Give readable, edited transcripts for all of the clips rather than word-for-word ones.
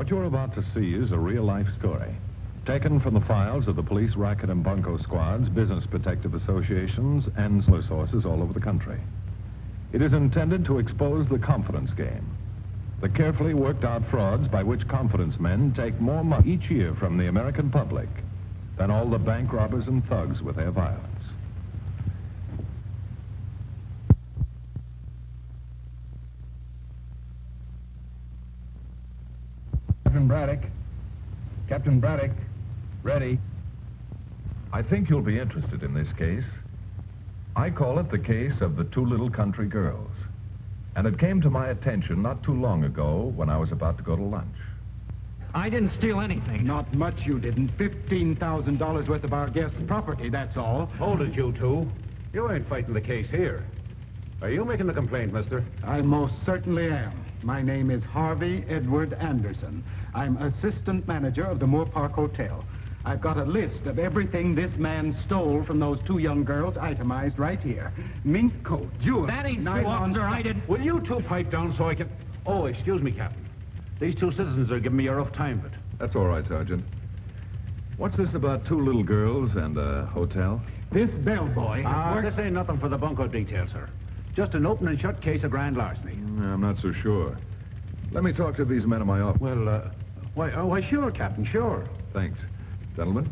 What you're about to see is a real-life story, taken from the files of the police racket and bunco squads, business protective associations, and similar sources all over the country. It is intended to expose the confidence game, the carefully worked-out frauds by which confidence men take more money each year from the American public than all the bank robbers and thugs with their violence. Captain Braddock. Captain Braddock. Ready. I think you'll be interested in this case. I call it the case of the two little country girls. And it came to my attention not too long ago when I was about to go to lunch. I didn't steal anything. Not much you didn't. $15,000 worth of our guest's property, that's all. Hold it, you two. You ain't fighting the case here. Are you making the complaint, mister? I most certainly am. My name is Harvey Edward Anderson. I'm assistant manager of the Moore Park Hotel. I've got a list of everything this man stole from those two young girls itemized right here. Mink coat, jewelry... That ain't true, officer. I didn't... Will you two pipe down so I can... Oh, excuse me, Captain. These two citizens are giving me a rough time of it. That's all right, Sergeant. What's this about two little girls and a hotel? This bellboy... This ain't nothing for the bunco detail, sir. Just an open and shut case of grand larceny. I'm not so sure. Let me talk to these men in my office. Well, why, sure, Captain, sure. Thanks. Gentlemen.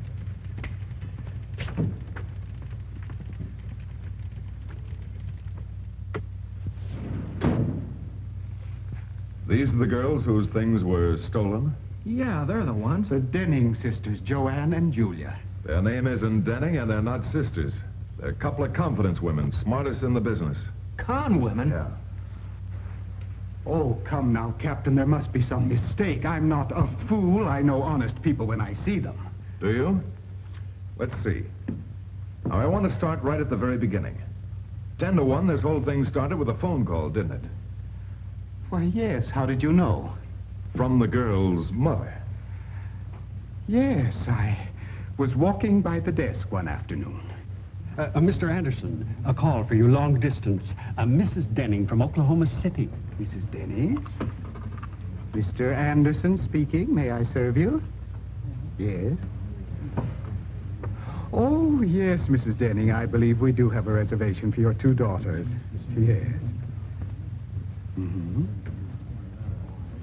These are the girls whose things were stolen? Yeah, they're the ones. The Denning sisters, Joanne and Julia. Their name isn't Denning, and they're not sisters. They're a couple of confidence women, smartest in the business. Con women? Yeah. Oh, come now, Captain, there must be some mistake. I'm not a fool. I know honest people when I see them. Do you? Let's see. Now, I want to start right at the very beginning. 10 to 1, this whole thing started with a phone call, didn't it? Why, yes. How did you know? From the girl's mother. Yes, I was walking by the desk one afternoon. Mr. Anderson, a call for you long distance. Mrs. Denning from Oklahoma City. Mrs. Denning? Mr. Anderson speaking. May I serve you? Yes. Oh, yes, Mrs. Denning. I believe we do have a reservation for your two daughters. Yes. Mm-hmm.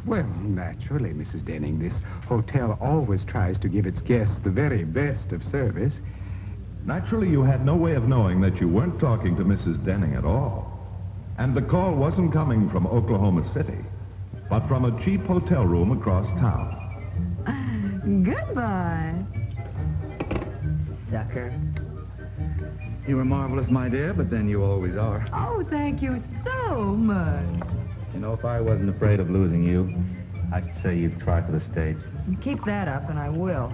Well, naturally, Mrs. Denning, this hotel always tries to give its guests the very best of service. Naturally, you had no way of knowing that you weren't talking to Mrs. Denning at all. And the call wasn't coming from Oklahoma City, but from a cheap hotel room across town. Goodbye, sucker. You were marvelous, my dear, but then you always are. Oh, thank you so much. You know, if I wasn't afraid of losing you, I'd say you'd try for the stage. Keep that up, and I will.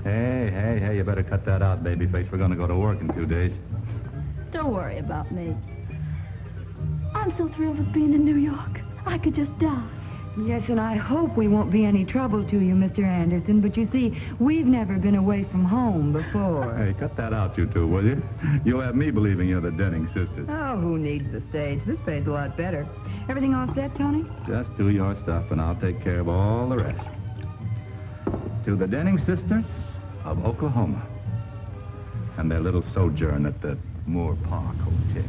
Hey, you better cut that out, babyface. We're gonna go to work in 2 days. Don't worry about me. I'm so thrilled with being in New York. I could just die. Yes, and I hope we won't be any trouble to you, Mr. Anderson, but you see, we've never been away from home before. Hey, cut that out, you two, will you? You'll have me believing you're the Denning sisters. Oh, who needs the stage? This pays a lot better. Everything all set, Tony? Just do your stuff, and I'll take care of all the rest. To the Denning sisters of Oklahoma and their little sojourn at the Moore Park Hotel.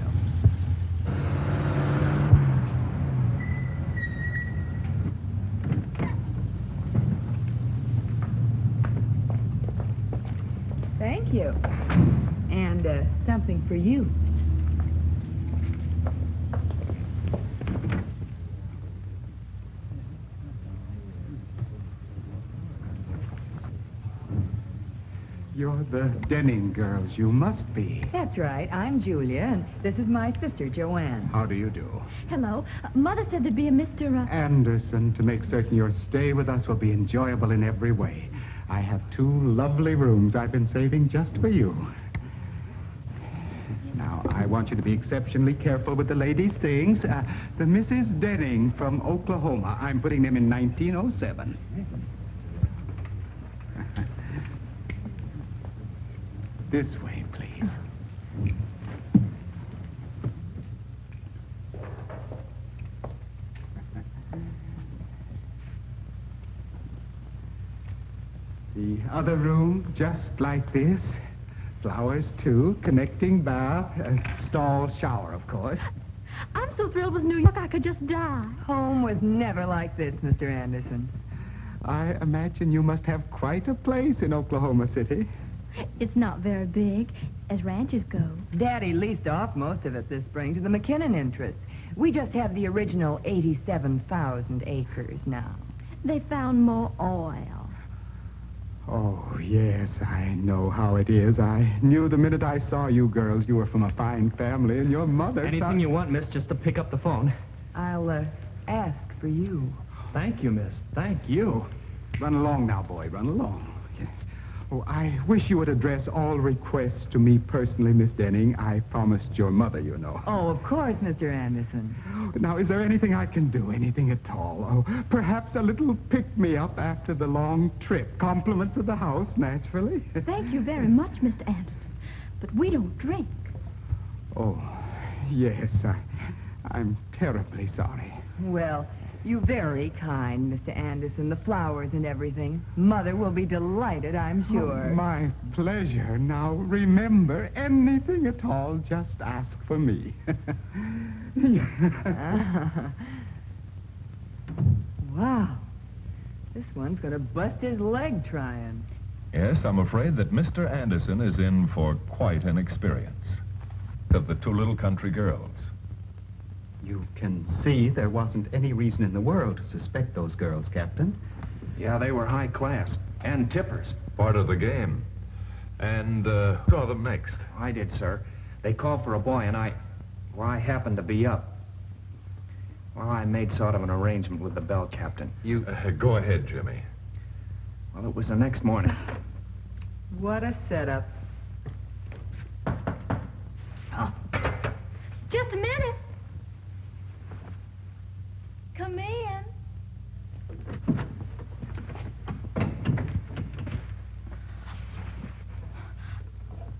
Thank you. And something for you. You're the Denning girls. You must be. That's right. I'm Julia, and this is my sister, Joanne. How do you do? Hello. Mother said there'd be a Mr. Anderson, to make certain your stay with us will be enjoyable in every way. I have 2 lovely rooms I've been saving just for you. Now, I want you to be exceptionally careful with the ladies' things. The Mrs. Denning from Oklahoma. I'm putting them in 1907. This way, please. The other room, just like this. Flowers, too. Connecting bath. Stall shower, of course. I'm so thrilled with New York I could just die. Home was never like this, Mr. Anderson. I imagine you must have quite a place in Oklahoma City. It's not very big, as ranches go. Daddy leased off most of it this spring to the McKinnon interests. We just have the original 87,000 acres now. They found more oil. Oh, yes, I know how it is. I knew the minute I saw you girls you were from a fine family, and your mother... Anything you want, miss, just to pick up the phone. I'll, ask for you. Thank you, miss. Thank you. Run along now, boy. Run along. Yes. Oh, I wish you would address all requests to me personally, Miss Denning. I promised your mother, you know. Oh, of course, Mr. Anderson. Now, is there anything I can do? Anything at all? Oh, perhaps a little pick-me-up after the long trip. Compliments of the house, naturally. Thank you very much, Mr. Anderson. But we don't drink. Oh, yes, I'm terribly sorry. Well, you're very kind, Mr. Anderson. The flowers and everything. Mother will be delighted, I'm sure. Oh, my pleasure. Now, remember, anything at all, just ask for me. Wow. This one's gonna bust his leg trying. Yes, I'm afraid that Mr. Anderson is in for quite an experience. Of the two little country girls. You can see there wasn't any reason in the world to suspect those girls, Captain. Yeah, they were high class. And tippers. Part of the game. And, saw them next. I did, sir. They called for a boy, and I happened to be up. Well, I made sort of an arrangement with the bell captain. You... go ahead, Jimmy. Well, it was the next morning. What a setup. Just a minute. Come in.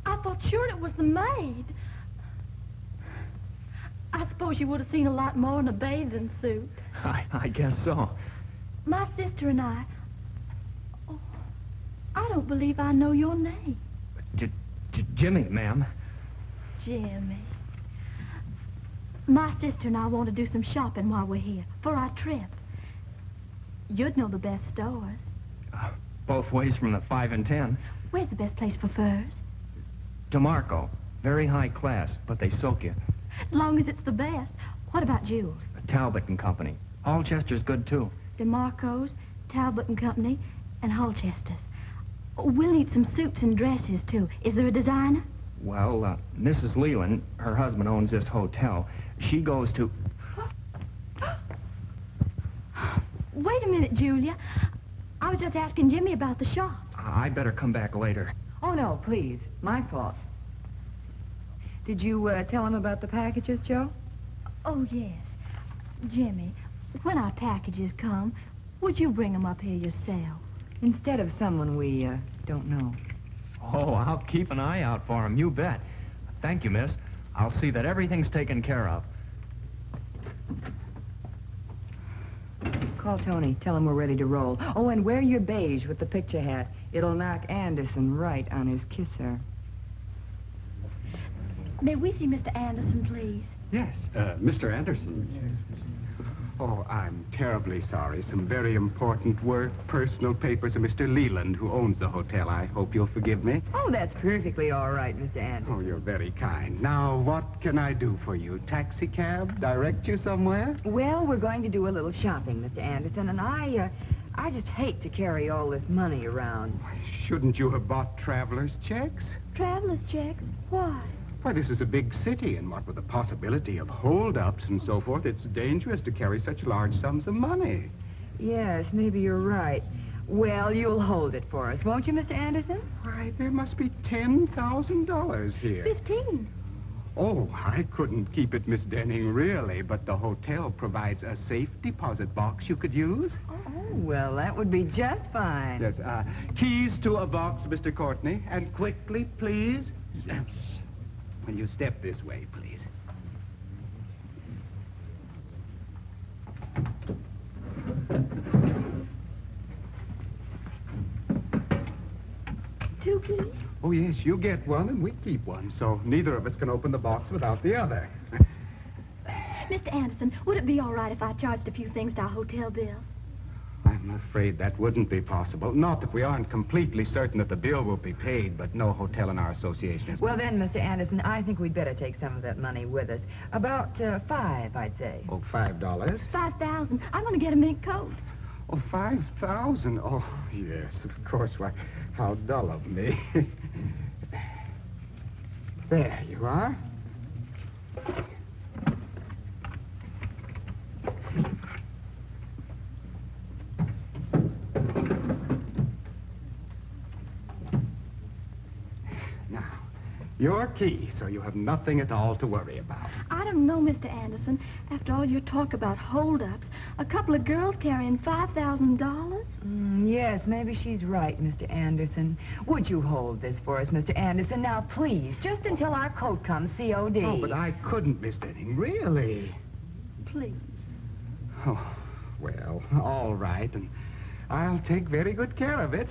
I thought sure it was the maid. I suppose you would have seen a lot more in a bathing suit. I guess so. My sister and I... Oh, I don't believe I know your name. Jimmy, ma'am. Jimmy. My sister and I want to do some shopping while we're here, for our trip. You'd know the best stores. Both ways from the 5 and 10. Where's the best place for furs? DeMarco. Very high class, but they soak you. As long as it's the best. What about jewels? Talbot and Company. Alchester's good, too. DeMarco's, Talbot and Company, and Holchester's. We'll need some suits and dresses, too. Is there a designer? Well, Mrs. Leland, her husband owns this hotel. She goes to... Wait a minute, Julia. I was just asking Jimmy about the shops. I'd better come back later. Oh, no, please. My fault. Did you, tell him about the packages, Joe? Oh, yes. Jimmy, when our packages come, would you bring them up here yourself? Instead of someone we, don't know. Oh, I'll keep an eye out for him, you bet. Thank you, miss. I'll see that everything's taken care of. Call Tony. Tell him we're ready to roll. Oh, and wear your beige with the picture hat. It'll knock Anderson right on his kisser. May we see Mr. Anderson, please? Yes, Mr. Anderson. Oh, I'm terribly sorry. Some very important work, personal papers of Mr. Leland, who owns the hotel. I hope you'll forgive me. Oh, that's perfectly all right, Mr. Anderson. Oh, you're very kind. Now, what can I do for you? Taxi cab? Direct you somewhere? Well, we're going to do a little shopping, Mr. Anderson, and I just hate to carry all this money around. Shouldn't you have bought traveler's checks? Traveler's checks? Why? Why, this is a big city, and what with the possibility of holdups and so forth, it's dangerous to carry such large sums of money. Yes, maybe you're right. Well, you'll hold it for us, won't you, Mr. Anderson? Why, there must be $10,000 here. 15. Oh, I couldn't keep it, Miss Denning, really, but the hotel provides a safe deposit box you could use. Oh, well, that would be just fine. Yes, keys to a box, Mr. Courtney, and quickly, please. Yes. Will you step this way, please? key? Oh, yes, you get one and we keep one, so neither of us can open the box without the other. Mr. Anderson, would it be all right if I charged a few things to our hotel bill? I'm afraid that wouldn't be possible. Not if we aren't completely certain that the bill will be paid, but no hotel in our association is... Well, then, Mr. Anderson, I think we'd better take some of that money with us. About $5, I'd say. Oh, $5? 5,000. I'm going to get a mink coat. Oh, 5,000? Oh, yes, of course. Why, how dull of me. There you are. Now, your key, so you have nothing at all to worry about. I don't know, Mr. Anderson. After all your talk about holdups, a couple of girls carrying $5,000? Yes, maybe she's right, Mr. Anderson. Would you hold this for us, Mr. Anderson? Now, please, just until our coat comes, COD. Oh, but I couldn't, Miss Denning, really. Please. Oh, well, all right, and I'll take very good care of it.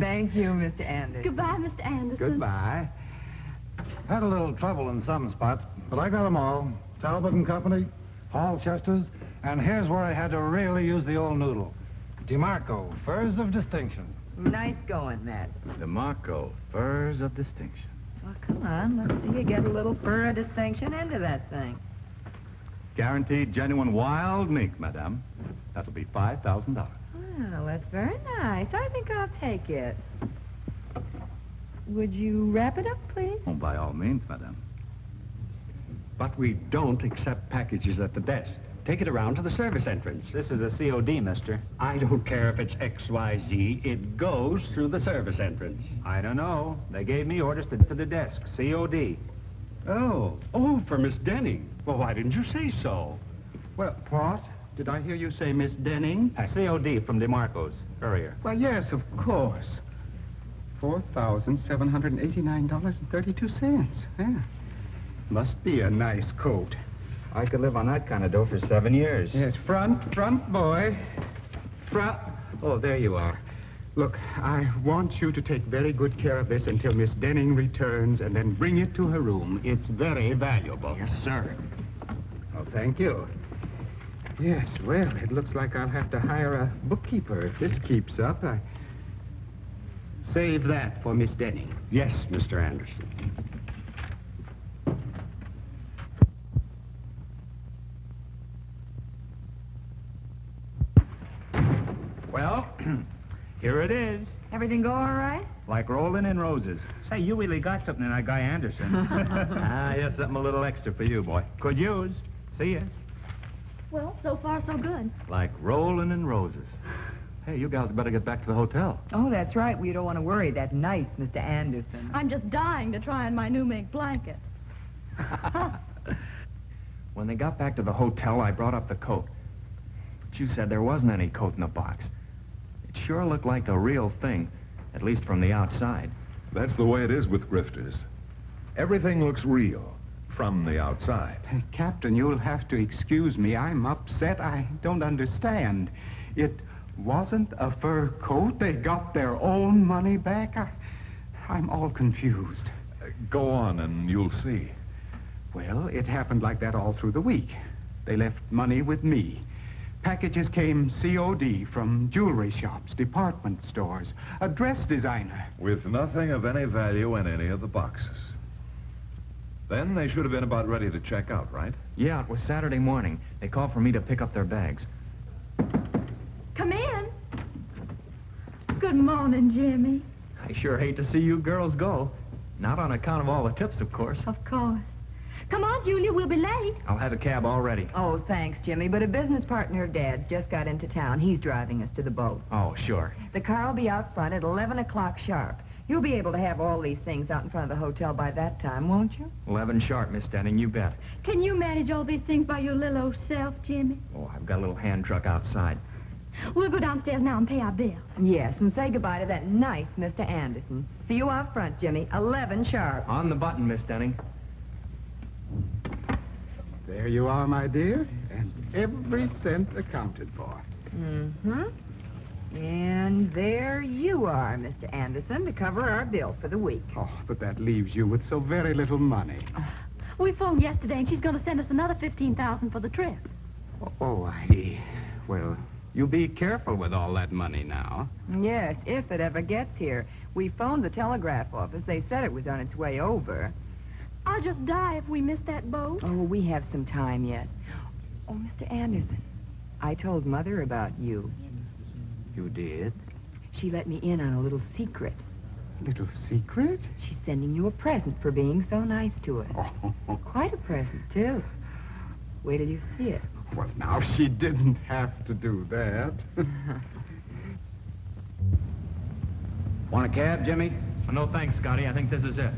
Thank you, Mr. Anderson. Goodbye, Mr. Anderson. Goodbye. Had a little trouble in some spots, but I got them all. Talbot and Company, Hall Chester's, and here's where I had to really use the old noodle. DeMarco, Furs of Distinction. Nice going, Matt. DeMarco, Furs of Distinction. Well, come on, let's see you get a little fur of distinction into that thing. Guaranteed genuine wild mink, madame. That'll be $5,000. Well, that's very nice. I think I'll take it. Would you wrap it up, please? Oh, by all means, madame. But we don't accept packages at the desk. Take it around to the service entrance. This is a COD, mister. I don't care if it's XYZ. It goes through the service entrance. I don't know. They gave me orders to the desk. COD. Oh, for Miss Denning. Well, why didn't you say so? Well, what? Did I hear you say Miss Denning? COD from DeMarco's. Courier. Why, yes, of course. $4,789.32. Yeah. Must be a nice coat. I could live on that kind of dough for 7 years. Yes, front, boy. Front. Oh, there you are. Look, I want you to take very good care of this until Miss Denning returns and then bring it to her room. It's very valuable. Yes, sir. Oh, thank you. Yes, well, it looks like I'll have to hire a bookkeeper if this keeps up. Save that for Miss Denning. Yes, Mr. Anderson. Well, here it is. Everything go all right? Like rolling in roses. Say, you really got something in that guy Anderson. Yes, something a little extra for you, boy. Could use. See ya. Well, so far so good. Like rolling in roses. Hey, you gals better get back to the hotel. Oh, that's right. We don't want to worry that nice Mr. Anderson. I'm just dying to try on my new mink blanket. When they got back to the hotel, I brought up the coat. But you said there wasn't any coat in the box. It sure looked like the real thing, at least from the outside. That's the way it is with grifters. Everything looks real from the outside. Captain, you'll have to excuse me. I'm upset. I don't understand. It wasn't a fur coat. They got their own money back. I'm all confused. Go on and you'll see. Well, it happened like that all through the week. They left money with me. Packages came COD from jewelry shops, department stores, a dress designer. With nothing of any value in any of the boxes. Then they should have been about ready to check out, right? Yeah, it was Saturday morning. They called for me to pick up their bags. Come in. Good morning, Jimmy. I sure hate to see you girls go. Not on account of all the tips, of course. Of course. Come on, Julia, we'll be late. I'll have a cab all ready. Oh, thanks, Jimmy, but a business partner of Dad's just got into town. He's driving us to the boat. Oh, sure. The car will be out front at 11 o'clock sharp. You'll be able to have all these things out in front of the hotel by that time, won't you? 11 sharp, Miss Denning, you bet. Can you manage all these things by your little old self, Jimmy? Oh, I've got a little hand truck outside. We'll go downstairs now and pay our bill. Yes, and say goodbye to that nice Mr. Anderson. See you out front, Jimmy. 11 sharp. On the button, Miss Denning. There you are, my dear, and every cent accounted for. Mm-hmm. And there you are, Mr. Anderson, to cover our bill for the week. Oh, but that leaves you with so very little money. We phoned yesterday, and she's going to send us another $15,000 for the trip. Well, you be careful with all that money now. Yes, if it ever gets here. We phoned the telegraph office. They said it was on its way over. I'll just die if we miss that boat. Oh, we have some time yet. Oh, Mr. Anderson, I told Mother about you. You did? She let me in on a little secret. Little secret? She's sending you a present for being so nice to us. Oh, Quite a present, too. Wait till you see it. well, now, she didn't have to do that. Want a cab, Jimmy? No, thanks, Scotty. I think this is it.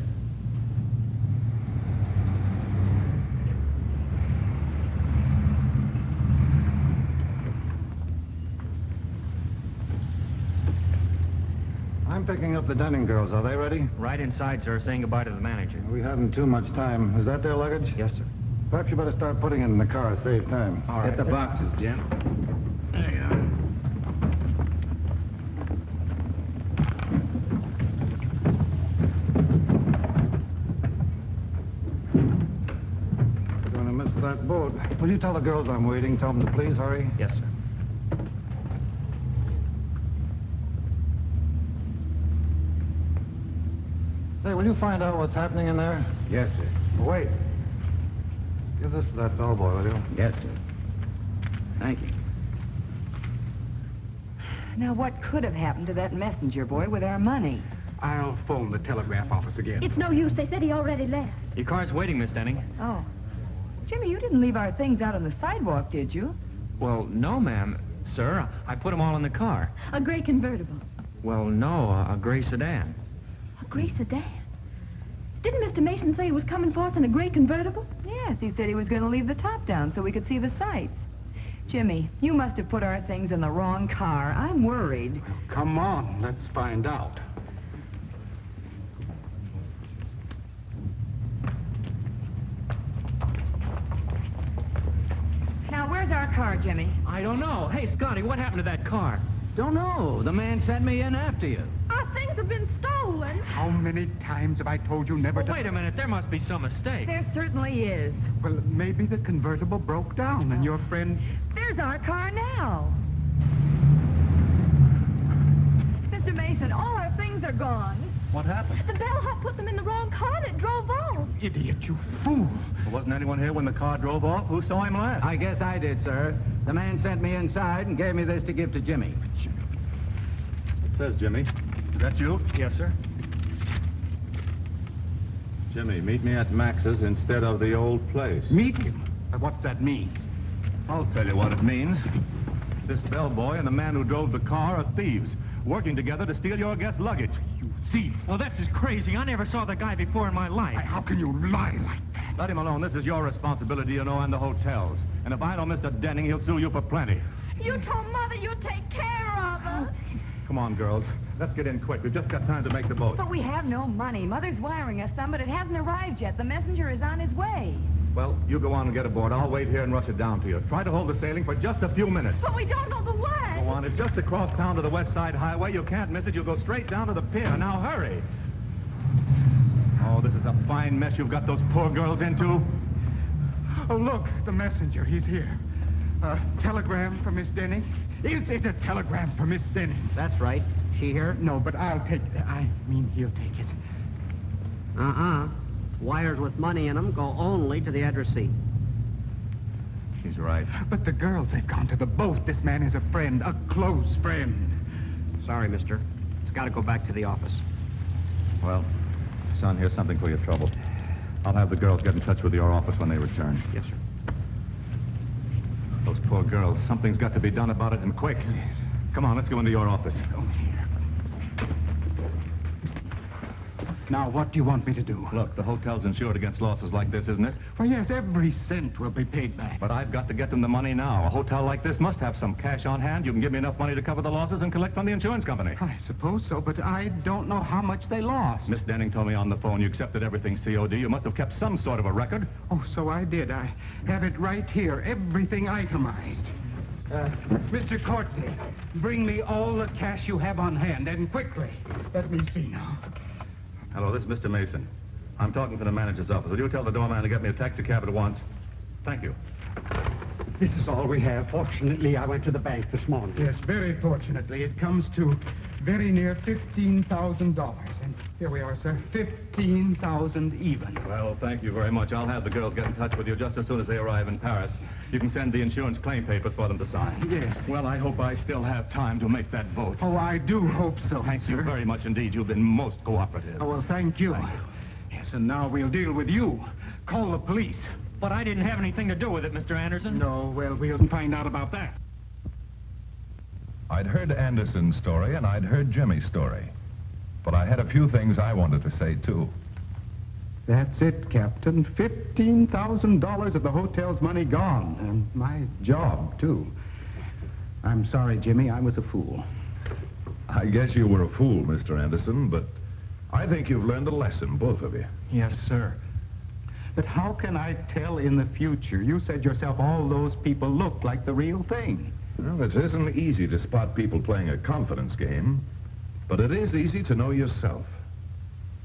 I'm picking up the Denning girls. Are they ready? Right inside, sir, saying goodbye to the manager. We haven't too much time. Is that their luggage? Yes, sir. Perhaps you better start putting it in the car. Save time. All right, Get the sir. boxes, Jim. There you are. We're going to miss that boat. Will you tell the girls I'm waiting? Tell them to please hurry. Yes, sir. Say, will you find out what's happening in there? Yes, sir. Wait. Give this to that bellboy, will you? Yes, sir. Thank you. Now, what could have happened to that messenger boy with our money? I'll phone the telegraph office again. It's no use. They said he already left. Your car's waiting, Miss Denning. Oh. Jimmy, you didn't leave our things out on the sidewalk, did you? Well, no, ma'am. Sir, I put them all in the car. A gray convertible. Well, no, a gray sedan. A gray sedan? Didn't Mr. Mason say he was coming for us in a gray convertible? Yes, he said he was going to leave the top down so we could see the sights. Jimmy, you must have put our things in the wrong car. I'm worried. Come on, let's find out. Now, where's our car, Jimmy? I don't know. Hey, Scotty, what happened to that car? Don't know. The man sent me in after you. Our things have been stolen. How many times have I told you never to... Wait a minute, there must be some mistake. There certainly is. Well, maybe the convertible broke down and your friend... There's our car now. Mr. Mason, all our things are gone. What happened? The bellhop put them in the wrong car and it drove off. Idiot, you fool. Well, wasn't anyone here when the car drove off? Who saw him last? I guess I did, sir. The man sent me inside and gave me this to give to Jimmy. It says Jimmy. Is that you? Yes, sir. Jimmy, meet me at Max's instead of the old place. Meet him? What's that mean? I'll tell you what it means. This bellboy and the man who drove the car are thieves, working together to steal your guest's luggage. You thief. Well, that's just crazy. I never saw the guy before in my life. How can you lie like that? Let him alone. This is your responsibility, you know, and the hotel's. And if I know Mr. Denning, he'll sue you for plenty. You told Mother you'd take care of us. Come on, girls. Let's get in quick. We've just got time to make the boat. But we have no money. Mother's wiring us some, but it hasn't arrived yet. The messenger is on his way. Well, you go on and get aboard. I'll wait here and rush it down to you. Try to hold the sailing for just a few minutes. But we don't know the way. Go on. It's just across town to the West Side Highway. You can't miss it. You'll go straight down to the pier. Now, hurry. Oh, this is a fine mess you've got those poor girls into. Oh, look, the messenger. He's here. A telegram for Miss Denning? Is it a telegram for Miss Denning? That's right. She here? No, but I'll take it. I mean, he'll take it. Wires with money in them go only to the addressee. She's right. But the girls, they've gone to the boat. This man is a friend, a close friend. Sorry, mister. It's got to go back to the office. Well, son, here's something for your trouble. I'll have the girls get in touch with your office when they return. Yes, sir. Those poor girls. Something's got to be done about it, and quick. Come on, let's go into your office. Oh, here. Now, what do you want me to do? Look, the hotel's insured against losses like this, isn't it? Well, yes, every cent will be paid back. But I've got to get them the money now. A hotel like this must have some cash on hand. You can give me enough money to cover the losses and collect from the insurance company. I suppose so, but I don't know how much they lost. Miss Denning told me on the phone you accepted everything COD. You must have kept some sort of a record. Oh, so I did. I have it right here, everything itemized. Mr. Courtney, bring me all the cash you have on hand, and quickly. Let me see now. Hello, this is Mr. Mason. I'm talking to the manager's office. Will you tell the doorman to get me a taxi cab at once? Thank you. This is all we have. Fortunately, I went to the bank this morning. Yes, very fortunately, it comes to very near $15,000. And here we are, sir. 15,000 even. Well, thank you very much. I'll have the girls get in touch with you just as soon as they arrive in Paris. You can send the insurance claim papers for them to sign. Yes. Well, I hope I still have time to make that vote. Oh, I do hope so, Thank sir. you very much indeed. You've been most cooperative. Oh, well, thank you. Thank you. Yes, and now we'll deal with you. Call the police. But I didn't have anything to do with it, Mr. Anderson. No, well, we'll find out about that. I'd heard Anderson's story and I'd heard Jimmy's story. But I had a few things I wanted to say, too. That's it, Captain. $15,000 of the hotel's money gone. And my job, too. I'm sorry, Jimmy. I was a fool. I guess you were a fool, Mr. Anderson, but I think you've learned a lesson, both of you. Yes, sir. But how can I tell in the future? You said yourself all those people look like the real thing. Well, it isn't easy to spot people playing a confidence game, but it is easy to know yourself.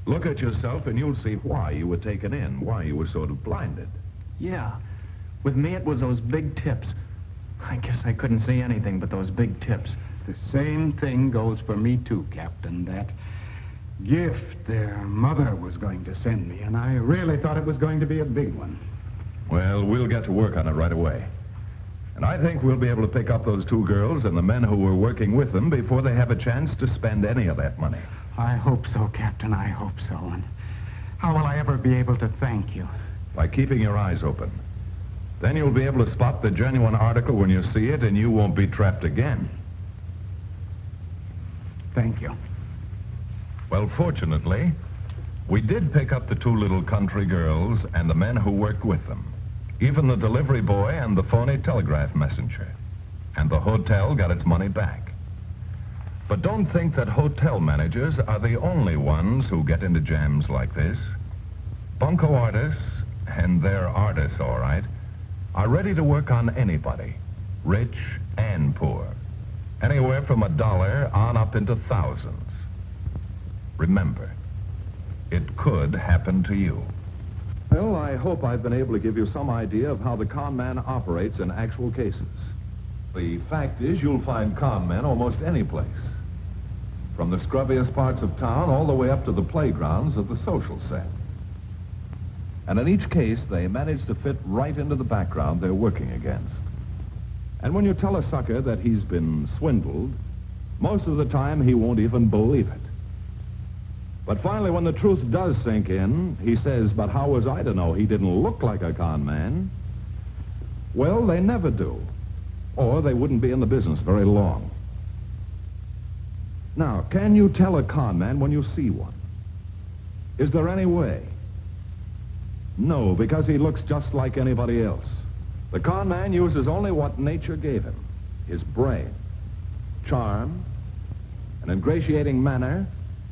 Look at yourself and you'll see why you were taken in, why you were sort of blinded. Yeah. With me, it was those big tips. I guess I couldn't see anything but those big tips. The same thing goes for me, too, Captain. That gift their mother was going to send me, and I really thought it was going to be a big one. Well, we'll get to work on it right away. And I think we'll be able to pick up those two girls and the men who were working with them before they have a chance to spend any of that money. I hope so, Captain. I hope so. And how will I ever be able to thank you? By keeping your eyes open. Then you'll be able to spot the genuine article when you see it, and you won't be trapped again. Thank you. Well, fortunately, we did pick up the two little country girls and the men who worked with them. Even the delivery boy and the phony telegraph messenger. And the hotel got its money back. But don't think that hotel managers are the only ones who get into jams like this. Bunco artists, and they're artists, all right, are ready to work on anybody, rich and poor. Anywhere from $1 on up into thousands. Remember, it could happen to you. Well, I hope I've been able to give you some idea of how the con man operates in actual cases. The fact is, you'll find con men almost any place. From the scrubbiest parts of town all the way up to the playgrounds of the social set. And in each case, they manage to fit right into the background they're working against. And when you tell a sucker that he's been swindled, most of the time he won't even believe it. But finally, when the truth does sink in, he says, but how was I to know he didn't look like a con man? Well, they never do. Or they wouldn't be in the business very long. Now, can you tell a con man when you see one? Is there any way? No, because he looks just like anybody else. The con man uses only what nature gave him. His brain, charm, an ingratiating manner,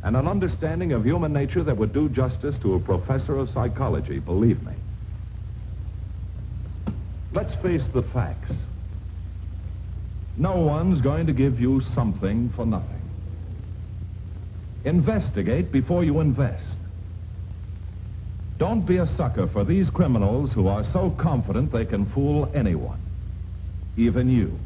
and an understanding of human nature that would do justice to a professor of psychology, believe me. Let's face the facts. No one's going to give you something for nothing. Investigate before you invest. Don't be a sucker for these criminals who are so confident they can fool anyone, even you.